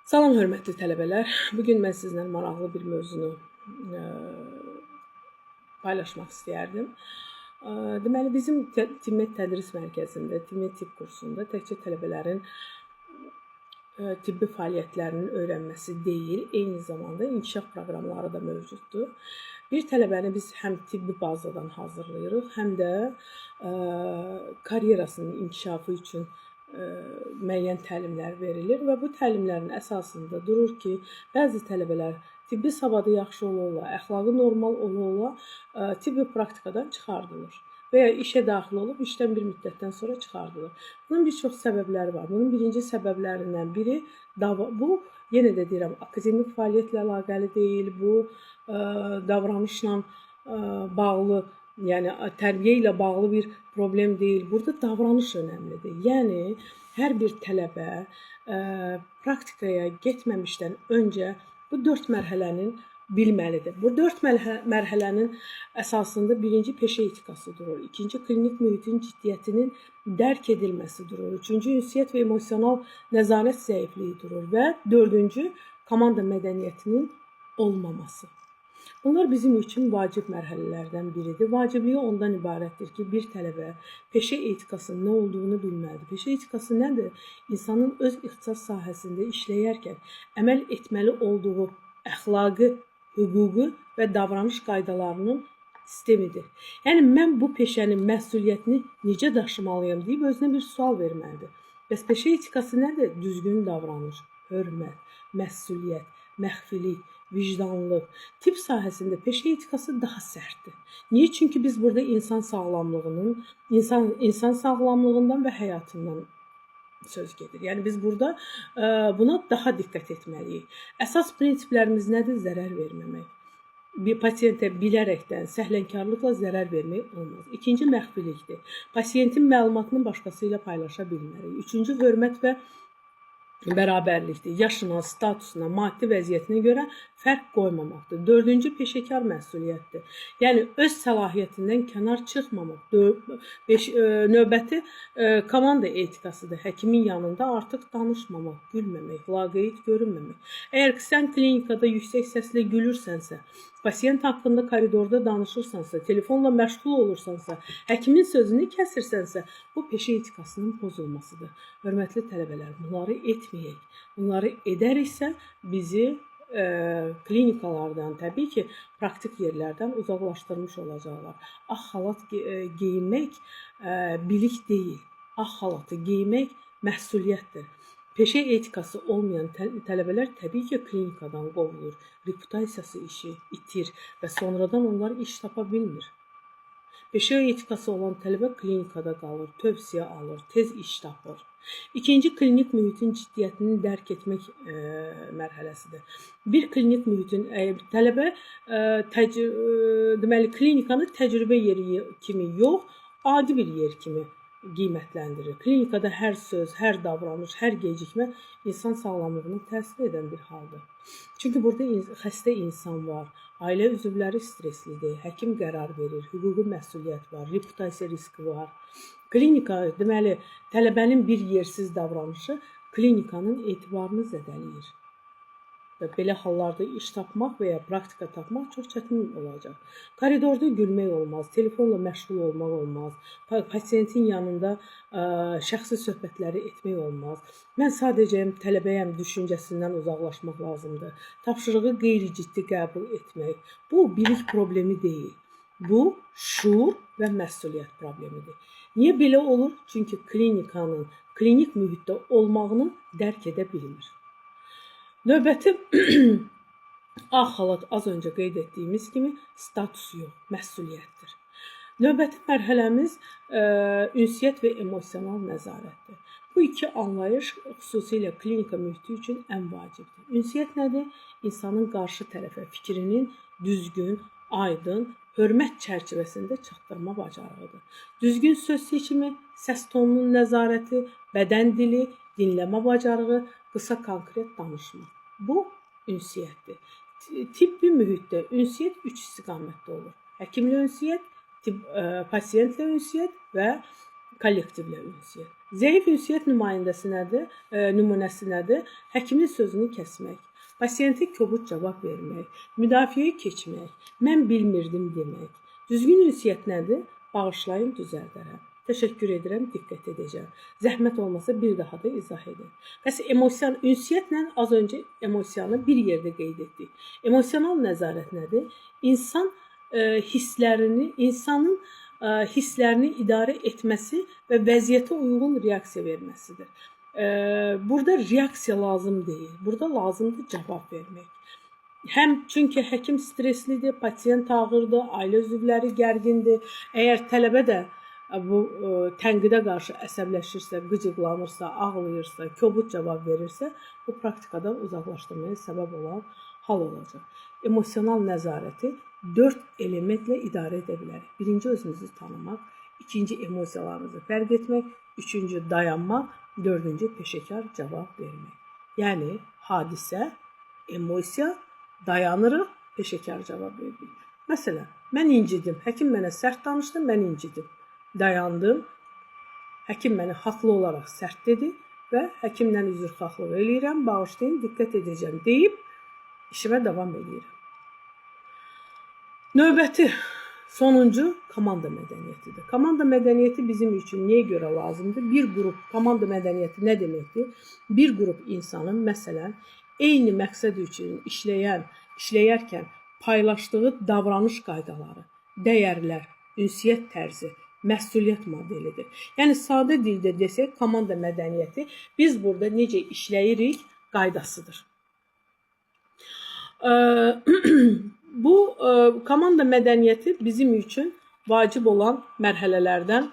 Salam hörmətli tələbələr. Bugün mən sizlə maraqlı bir mövzunu paylaşmaq istəyərdim. Deməli, bizim Timmet Tədris Mərkəzində, Timmet Tibb kursunda təkcə tələbələrin tibbi fəaliyyətlərinin öyrənməsi deyil, eyni zamanda inkişaf proqramları da mövcuddur. Bir tələbəni biz həm tibbi bazadan hazırlayırıq, həm də karyerasının inkişafı üçün müəyyən təlimlər verilir və bu təlimlərin əsasında durur ki, bəzi tələbələr tibbi savadı yaxşı ola-ola, əxlaqı normal ola-ola tibbi praktikadan çıxardılır və ya işə daxil olub işdən bir müddətdən sonra çıxardılır. Bunun bir çox səbəbləri var. Bunun birinci səbəblərindən biri bu, yenə də deyirəm, akademik fəaliyyətlə əlaqəli deyil, bu davranışla bağlı, yəni tərbiyə ilə bağlı bir problem deyil. Burada davranış önəmlidir. Yəni hər bir tələbə praktikaya getməmişdən öncə bu 4 mərhələnin bilməlidir. Bu 4 mərhələnin əsasında birinci peşə etikası durur, ikinci klinik mühitin ciddiyyətinin dərk edilməsi durur, üçüncü ünsiyyət və emosional nəzarət zəifliyi durur və dördüncü komanda mədəniyyətinin olmaması. Bunlar bizim üçün vacib mərhələlərdən biridir. Vacibliyi ondan ibarətdir ki, bir tələbə peşə etikasının nə olduğunu bilməlidir. Peşə etikası nədir? İnsanın öz ixtisas sahəsində işləyərkən əməl etməli olduğu əxlaqi, hüquqi və davranış qaydalarının sistemidir. Yəni, mən bu peşənin məsuliyyətini necə daşımalıyam deyib özünə bir sual verməlidir. Bəs peşə etikası nədir? Düzgün davranış, hörmət, məsuliyyət, məxfilik, vicdanlıq. Tibb sahəsində peşə etikası daha sərtdir. Niyə? Çünki biz burada insan sağlamlığından və həyatından söz gedir. Yəni biz burada buna daha diqqət etməliyik. Əsas prinsiplərimiz nədir? Zərər verməmək. Bir pasiyentə bilərəkdən, səhlənkarlıqla zərər vermək olmaz. İkinci məxfilikdir. Pasiyentin məlumatını başqası ilə paylaşa bilmərik. Üçüncü hörmət və bərabərlikdir. Yaşına, statusuna, maddi vəziyyətinə görə fərq qoymamaqdır. Dördüncü peşəkar məsuliyyətdir. Yəni öz səlahiyyətindən kənar çıxmamaq. Növbəti komanda etikasıdır. Həkimin yanında artıq danışmamaq, gülməmək, laqeyd görünməmək. Əgər sən klinikada yüksək səslə gülürsənsə, pasiyent haqqında koridorda danışırsansa, telefonla məşğul olursansa, həkimin sözünü kəsirsənsə, bu peşə etikasının pozulmasıdır. Hörmətli tələbələr, bunları etməyək. Bunları edəriksə, bizi klinikalardan, təbii ki, praktik yerlərdən uzaqlaşdırmış olacaqlar. Ağ xalat geyinmək bilik deyil. Ağ xalatı geymək məsuliyyətdir. Peşə etikası olmayan tələbələr təbii ki, klinikadan qovulur, reputasiyası işi itir və sonradan onlar iş tapa bilmir. Peşə etikası olan tələbə klinikada qalır, tövsiyə alır, tez iş tapır. İkinci, klinik mühitin ciddiyyətini dərk etmək mərhələsidir. Bir klinik mühitin tələbə deməli klinikanı təcrübə yeri kimi yox, adi bir yer kimi qiymətləndirir. Klinikada hər söz, hər davranış, hər gecikmə insan sağlamlığına təsir edən bir haldır. Çünki burada xəstə insan var, ailə üzvləri streslidir, həkim qərar verir, hüquqi məsuliyyət var, reputasiya riski var. Klinika, deməli, tələbənin bir yersiz davranışı klinikanın etibarını zədələyir. Və belə hallarda iş tapmaq və ya praktika tapmaq çox çətin olacaq. Koridorda gülmək olmaz, telefonla məşğul olmaq olmaz, pasiyentin yanında şəxsi söhbətləri etmək olmaz. Mən sadəcə tələbəyəm düşüncəsindən uzaqlaşmaq lazımdır. Tapşırığı qeyri-ciddi qəbul etmək. Bu, bilik problemi deyil. Bu, şuur və məsuliyyət problemidir. Niyə belə olur? Çünki klinikanın, klinik mühitdə olmağını dərk edə bilmir. Növbəti ağ xalat az öncə qeyd etdiyimiz kimi status yox, məsuliyyətdir. Növbəti mərhələmiz ünsiyyət və emosional nəzarətdir. Bu iki anlayış xüsusilə klinika mühiti üçün ən vacibdir. Ünsiyyət nədir? İnsanın qarşı tərəfə fikrinin düzgün, aydın, hörmət çərçivəsində çatdırma bacarığıdır. Düzgün söz seçimi, səs tonunun nəzarəti, bədən dili, dinləmə bacarığı, qısa konkret danışma. Bu, ünsiyyətdir. Tibbi mühitdə ünsiyyət 3 istiqamətdə olur. Həkimlə ünsiyyət, pasiyentlə ünsiyyət və kollektivlə ünsiyyət. Zəif ünsiyyət nümunəsi nədir? Həkimin sözünü kəsmək, pasiyentə kobud cavab vermək, müdafiəyə keçmək, mən bilmirdim demək. Düzgün ünsiyyət nədir? Bağışlayın, düzəldərəm. Təşəkkür edirəm, diqqət edəcəm. Zəhmət olmasa bir daha da izah edin. Bəs ünsiyyətlə az öncə emosiyanı bir yerdə qeyd etdik. Emosional nəzarət nədir? İnsanın hisslərini idarə etməsi və vəziyyətə uyğun reaksiya verməsidir. Burada reaksiya lazım deyil. Burada lazımdır cavab vermək. Çünki həkim streslidir, pasiyent ağırdır, ailə üzvləri gərgindir. Əgər tələbə də bu tənqidə qarşı əsəbləşirsə, qıcıqlanırsa, ağlayırsa, kobud cavab verirsə, bu praktikadan uzaqlaşdırmaya səbəb olan hal olacaq. Emosional nəzarəti 4 elementlə idarə edə bilərik. Birinci, özünüzü tanımaq, ikinci, emosiyalarınızı fərq etmək, üçüncü, dayanmaq, dördüncü, peşəkar cavab vermək. Yəni, hadisə, emosiya, dayanırıq, peşəkar cavab verdik. Məsələn, mən incidim, həkim mənə sərt danışdı, mən incidim. Dayandım, həkim mənə haqlı olaraq sərt dedi və həkimlə üzrxahlıq eləyirəm, bağışlayın, diqqət edəcəm deyib, işimə davam edirəm. Növbəti, sonuncu komanda mədəniyyətidir. Komanda mədəniyyəti bizim üçün niyə görə lazımdır? Bir qrup, komanda mədəniyyəti nə deməkdir? Bir qrup insanın, məsələn, eyni məqsəd üçün işləyərkən paylaşdığı davranış qaydaları, dəyərlər, ünsiyyət tərzi, məsuliyyət modelidir. Yəni, sadə dildə desək, komanda mədəniyyəti biz burada necə işləyirik qaydasıdır. Bu komanda mədəniyyəti bizim üçün vacib olan mərhələlərdən